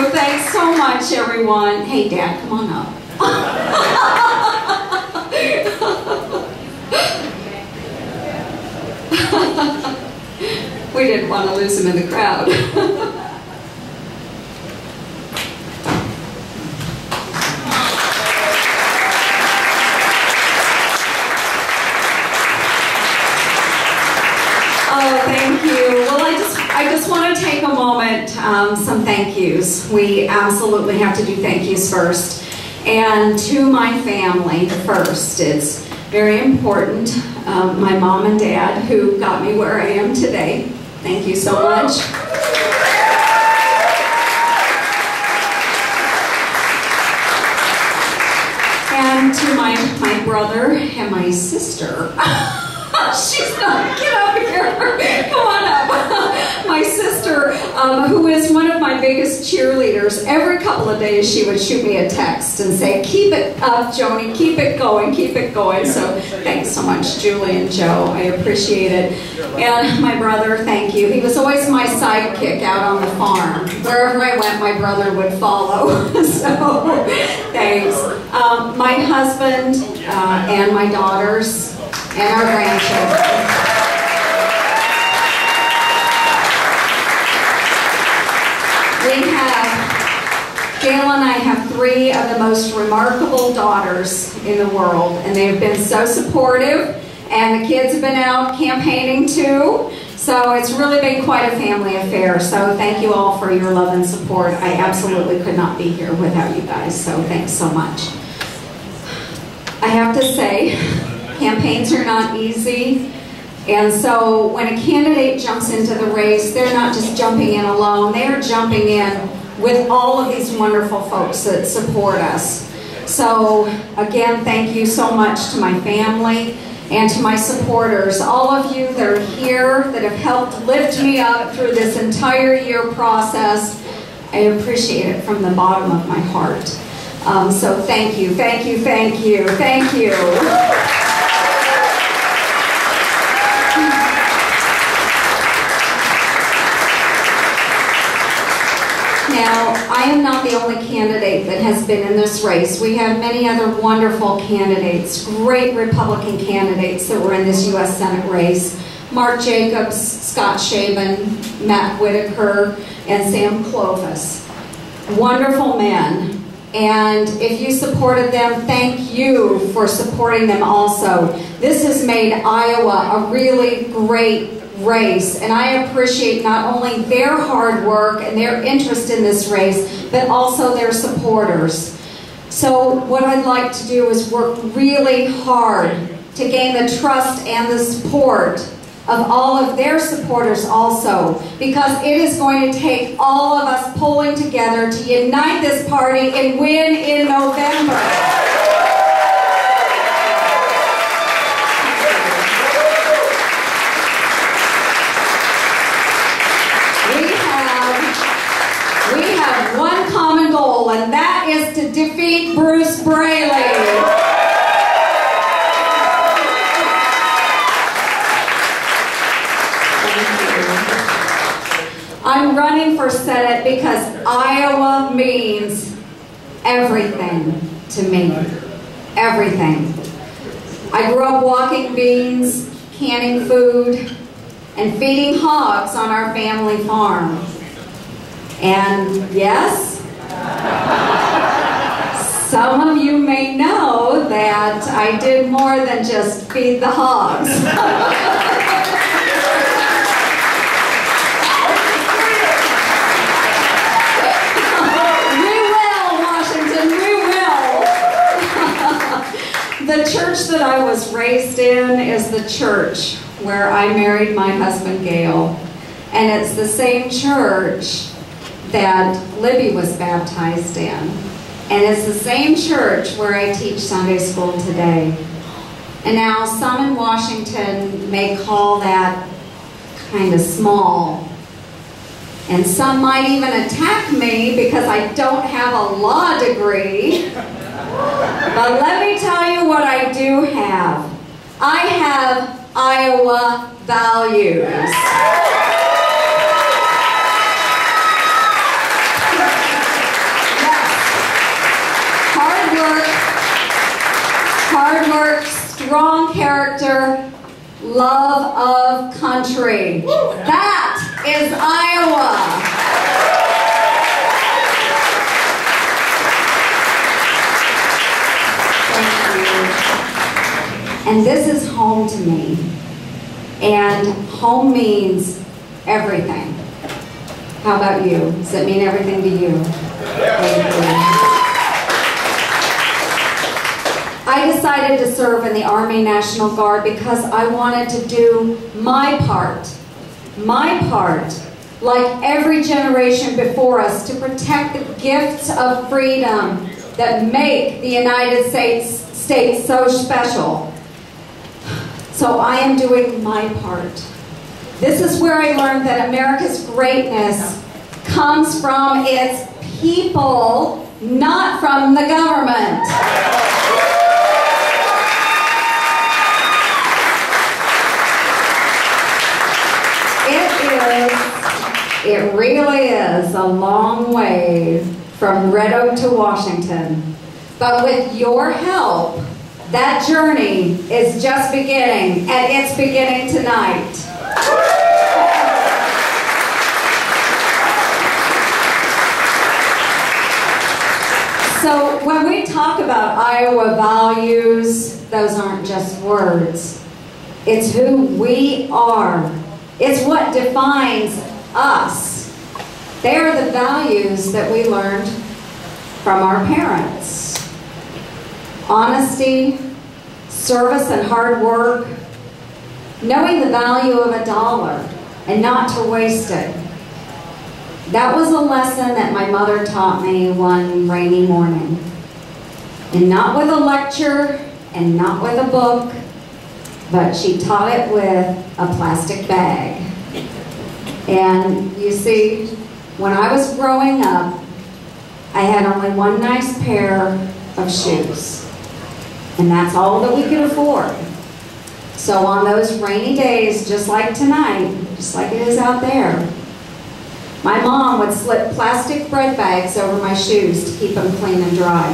Thanks so much, everyone. Hey, Dad, come on up. We didn't want to lose him in the crowd. Oh, thank you. Well, I just want to take a moment, some thank yous. We absolutely have to do thank yous first. And to my family first, it's very important. My mom and dad who got me where I am today. Thank you so much. And to my brother and my sister. She's not, get up here, come on up. My sister, who is one of my biggest cheerleaders, every couple of days she would shoot me a text and say, keep it up, Joni, keep it going, keep it going. So thanks so much, Julie and Joe, I appreciate it. And my brother, thank you. He was always my sidekick out on the farm. Wherever I went, my brother would follow, so thanks. My husband and my daughters, and our grandchildren. Gail and I have three of the most remarkable daughters in the world, and they've been so supportive, and the kids have been out campaigning too, so it's really been quite a family affair. So thank you all for your love and support. I absolutely could not be here without you guys, so thanks so much. I have to say, campaigns are not easy, and so when a candidate jumps into the race, they're not just jumping in alone, they are jumping in with all of these wonderful folks that support us. So again, thank you so much to my family and to my supporters, all of you that are here that have helped lift me up through this entire year process. I appreciate it from the bottom of my heart. So thank you, thank you, thank you, thank you. Now, I am not the only candidate that has been in this race. We have many other wonderful candidates, great Republican candidates that were in this U.S. Senate race. Mark Jacobs, Scott Shaban, Matt Whitaker, and Sam Clovis. Wonderful men. And if you supported them, thank you for supporting them also. This has made Iowa a really great race, and I appreciate not only their hard work and their interest in this race, but also their supporters. So what I'd like to do is work really hard to gain the trust and the support of all of their supporters also, because it is going to take all of us pulling together to unite this party and win in November. One common goal, and that is to defeat Bruce Braley. I'm running for Senate because Iowa means everything to me. Everything. I grew up walking beans, canning food, and feeding hogs on our family farm. And yes, some of you may know that I did more than just feed the hogs. We will, Washington, we will. The church that I was raised in is the church where I married my husband, Gail. And it's the same church that Libby was baptized in. And it's the same church where I teach Sunday school today. And now some in Washington may call that kind of small. And some might even attack me because I don't have a law degree. But let me tell you what I do have. I have Iowa values. strong character, love of country. That is Iowa. And this is home to me. And home means everything. How about you? Does it mean everything to you? I decided to serve in the Army National Guard because I wanted to do my part, like every generation before us, to protect the gifts of freedom that make the United States so special. So I am doing my part. This is where I learned that America's greatness comes from its people, not from the government. It really is a long way from Red Oak to Washington. But with your help, that journey is just beginning, and it's beginning tonight. So when we talk about Iowa values, those aren't just words. It's who we are. It's what defines us. They are the values that we learned from our parents. Honesty, service and hard work, knowing the value of $1 and not to waste it. That was a lesson that my mother taught me one rainy morning. And not with a lecture and not with a book, but she taught it with a plastic bag. And you see, when I was growing up, I had only one nice pair of shoes. And that's all that we could afford. So on those rainy days, just like tonight, just like it is out there, my mom would slip plastic bread bags over my shoes to keep them clean and dry.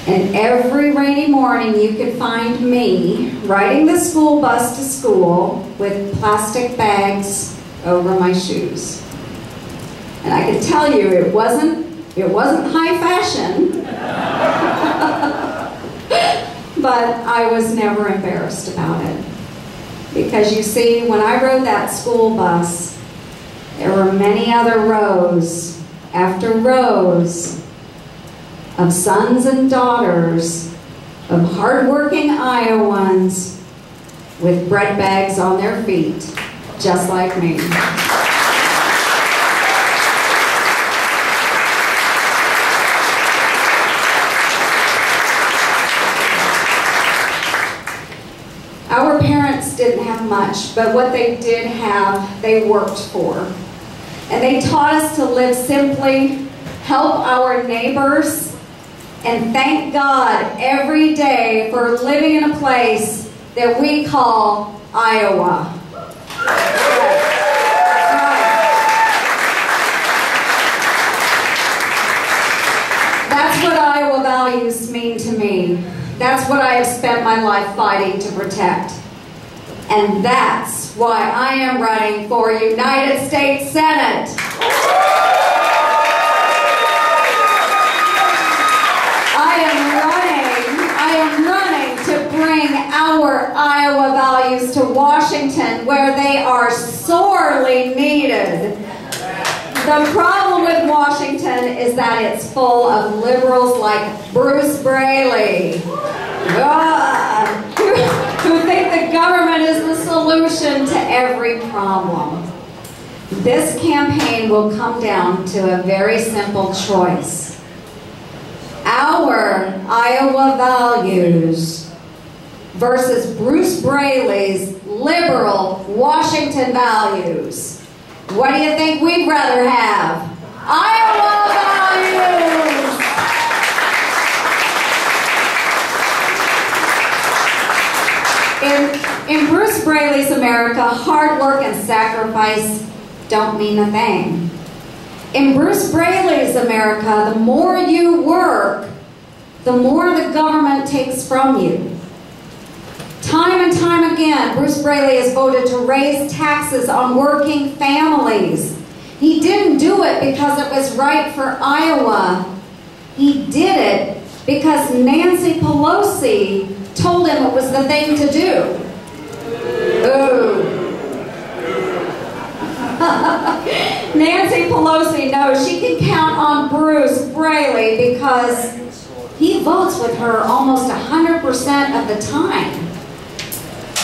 And every rainy morning you could find me riding the school bus to school with plastic bags over my shoes. And I can tell you it wasn't high fashion, but I was never embarrassed about it. Because you see, when I rode that school bus, there were many other rows after rows of sons and daughters of hardworking Iowans with bread bags on their feet, just like me. Our parents didn't have much, but what they did have, they worked for. And they taught us to live simply, help our neighbors, and thank God every day for living in a place that we call Iowa. That's what Iowa values mean to me. That's what I have spent my life fighting to protect. And that's why I am running for United States Senate. I am running to bring our Iowa values to Washington, where they are sorely needed. The problem with Washington is that it's full of liberals like Bruce Braley, who think the government is the solution to every problem. This campaign will come down to a very simple choice. Our Iowa values versus Bruce Braley's liberal Washington values. What do you think we'd rather have? Iowa values! In Bruce Braley's America, hard work and sacrifice don't mean a thing. In Bruce Braley's America, the more you work, the more the government takes from you. Time and time again, Bruce Braley has voted to raise taxes on working families. He didn't do it because it was right for Iowa. He did it because Nancy Pelosi told him it was the thing to do. Ooh. Nancy Pelosi knows she can count on Bruce Braley because he votes with her almost 100% of the time.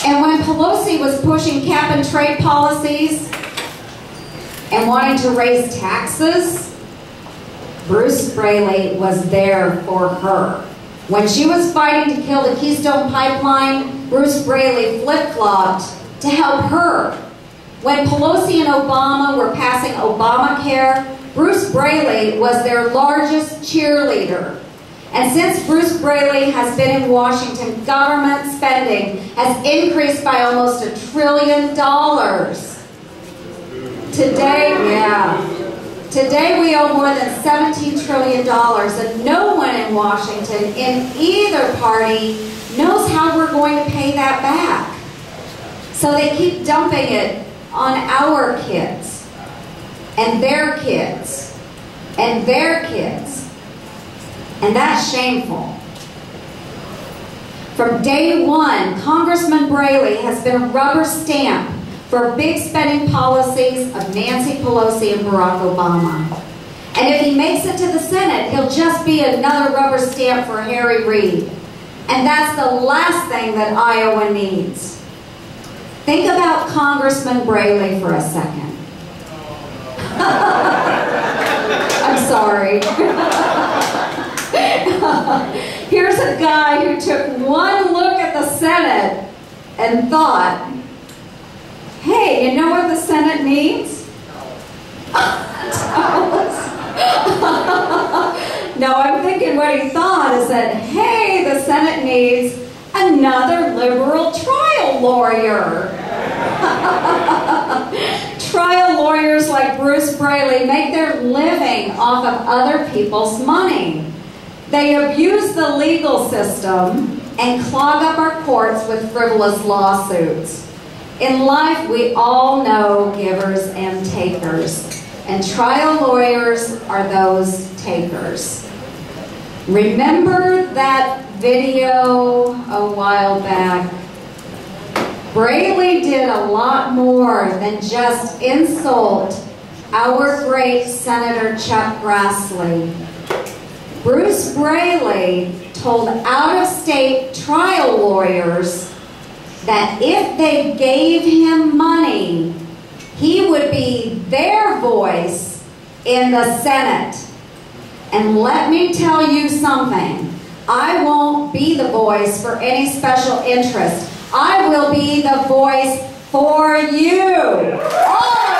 And when Pelosi was pushing cap and trade policies and wanting to raise taxes, Bruce Braley was there for her. When she was fighting to kill the Keystone Pipeline, Bruce Braley flip-flopped to help her. When Pelosi and Obama were passing Obamacare, Bruce Braley was their largest cheerleader. And since Bruce Braley has been in Washington, government spending has increased by almost $1 trillion. Today we owe more than $17 trillion, and no one in Washington, in either party, knows how we're going to pay that back. So they keep dumping it on our kids, and their kids, and their kids. And that's shameful. From day one, Congressman Braley has been a rubber stamp for big spending policies of Nancy Pelosi and Barack Obama. And if he makes it to the Senate, he'll just be another rubber stamp for Harry Reid. And that's the last thing that Iowa needs. Think about Congressman Braley for a second. I'm sorry. Here's a guy who took one look at the Senate and thought, hey, you know what the Senate needs? No, I'm thinking what he thought is that, hey, the Senate needs another liberal trial lawyer. Trial lawyers like Bruce Braley make their living off of other people's money. They abuse the legal system and clog up our courts with frivolous lawsuits. In life, we all know givers and takers, and trial lawyers are those takers. Remember that video a while back? Braley did a lot more than just insult our great Senator Chuck Grassley. Bruce Braley told out-of-state trial lawyers that if they gave him money, he would be their voice in the Senate. And let me tell you something. I won't be the voice for any special interest. I will be the voice for you. All of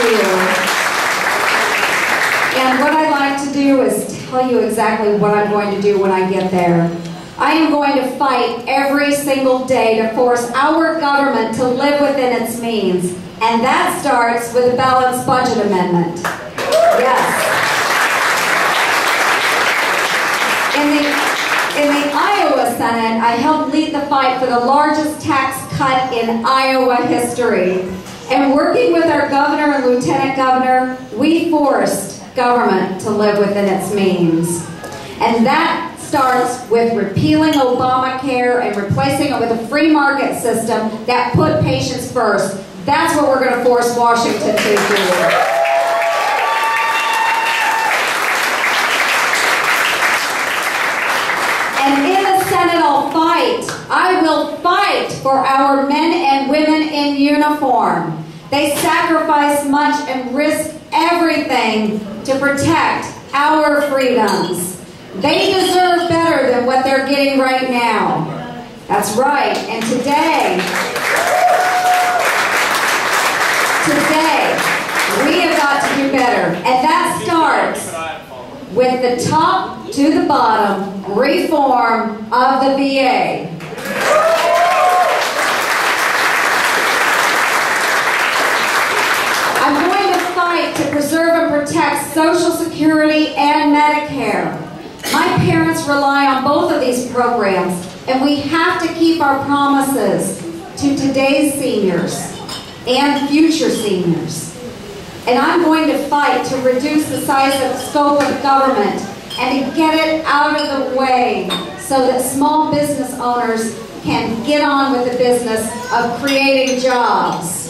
you. And what I'd like to do is tell you exactly what I'm going to do when I get there. I am going to fight every single day to force our government to live within its means. And that starts with a balanced budget amendment. Yes. In the Iowa Senate, I helped lead the fight for the largest tax cut in Iowa history. And working with our governor and lieutenant governor, we forced government to live within its means. And that starts with repealing Obamacare and replacing it with a free market system that put patients first. That's what we're going to force Washington to do. And in the Senate, I'll fight. I will fight for our men and women in uniform. They sacrifice much and risk everything to protect our freedoms. They deserve better than what they're getting right now. That's right. And today, we have got to do better. And that starts with the top to the bottom reform of the VA. I'm going to fight fight to preserve and protect Social Security and Medicare. My parents rely on both of these programs, and we have to keep our promises to today's seniors and future seniors. And I'm going to fight to reduce the size of scope of government and to get it out of the way so that small business owners can get on with the business of creating jobs.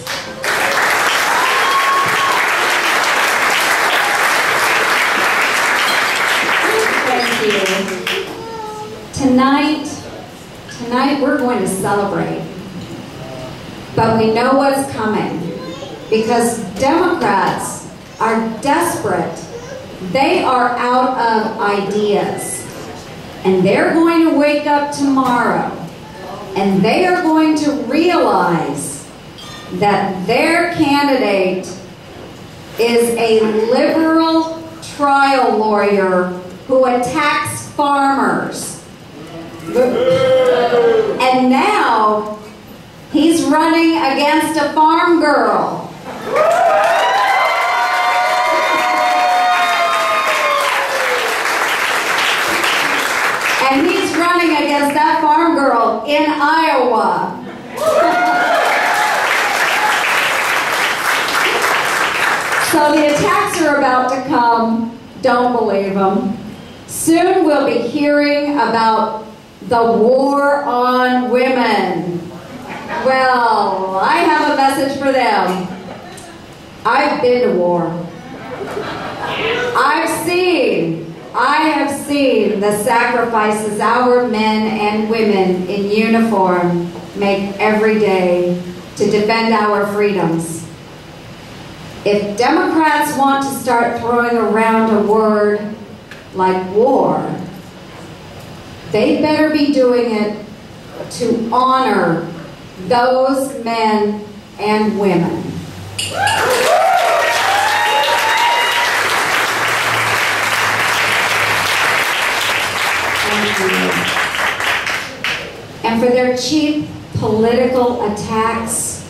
Tonight we're going to celebrate, but we know what's coming because Democrats are desperate. They are out of ideas, and they're going to wake up tomorrow and they are going to realize that their candidate is a liberal trial lawyer who attacks farmers. And now he's running against a farm girl. And he's running against that farm girl in Iowa. So the attacks are about to come. Don't believe them. Soon we'll be hearing about the war on women. Well, I have a message for them. I've been to war. I have seen the sacrifices our men and women in uniform make every day to defend our freedoms. If Democrats want to start throwing around a word like war, they better be doing it to honor those men and women. And for their cheap political attacks,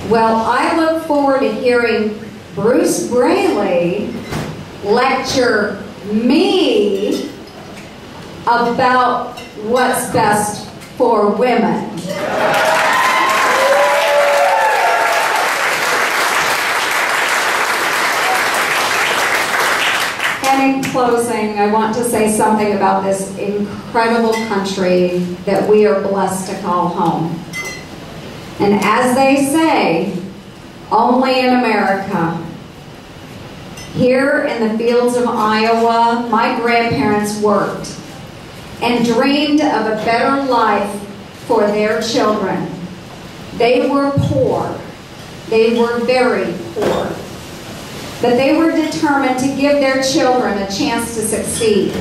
well, I look forward to hearing Bruce Braley lecture me about what's best for women. And in closing, I want to say something about this incredible country that we are blessed to call home. And as they say, only in America. Here in the fields of Iowa, my grandparents worked and dreamed of a better life for their children. They were poor. They were very poor. But they were determined to give their children a chance to succeed.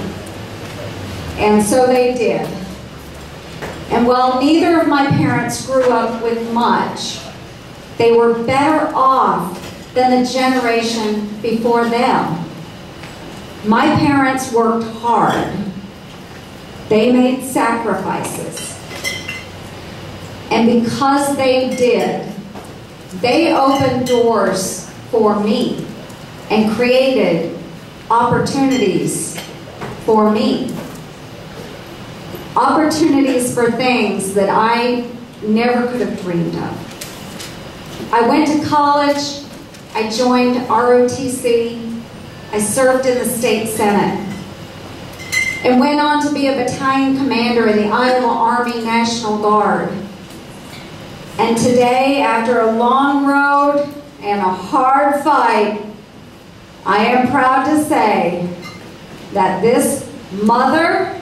And so they did. And while neither of my parents grew up with much, they were better off than the generation before them. My parents worked hard. They made sacrifices. And because they did, they opened doors for me and created opportunities for me. Opportunities for things that I never could have dreamed of. I went to college, I joined ROTC, I served in the state senate, and went on to be a battalion commander in the Iowa Army National Guard. And today, after a long road and a hard fight, I am proud to say that this mother,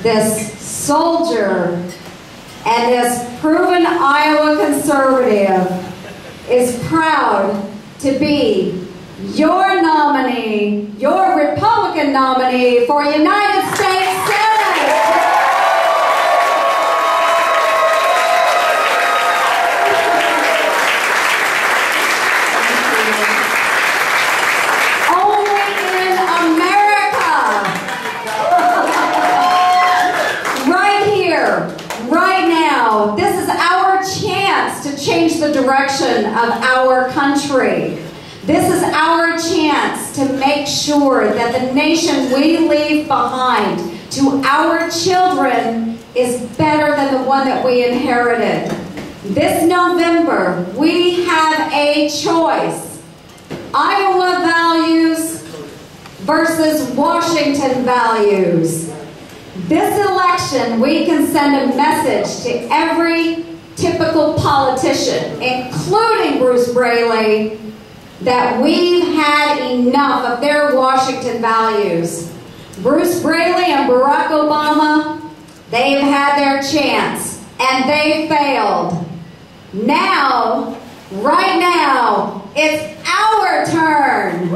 this soldier, and this proven Iowa conservative is proud to be your nominee, your Republican nominee for United States Senate. This is our chance to change the direction of our country. This is our chance to make sure that the nation we leave behind to our children is better than the one that we inherited. This November, we have a choice. Iowa values versus Washington values. This election, we can send a message to every typical politician, including Bruce Braley, that we've had enough of their Washington values. Bruce Braley and Barack Obama, they've had their chance, and they failed. Now, right now, it's our turn.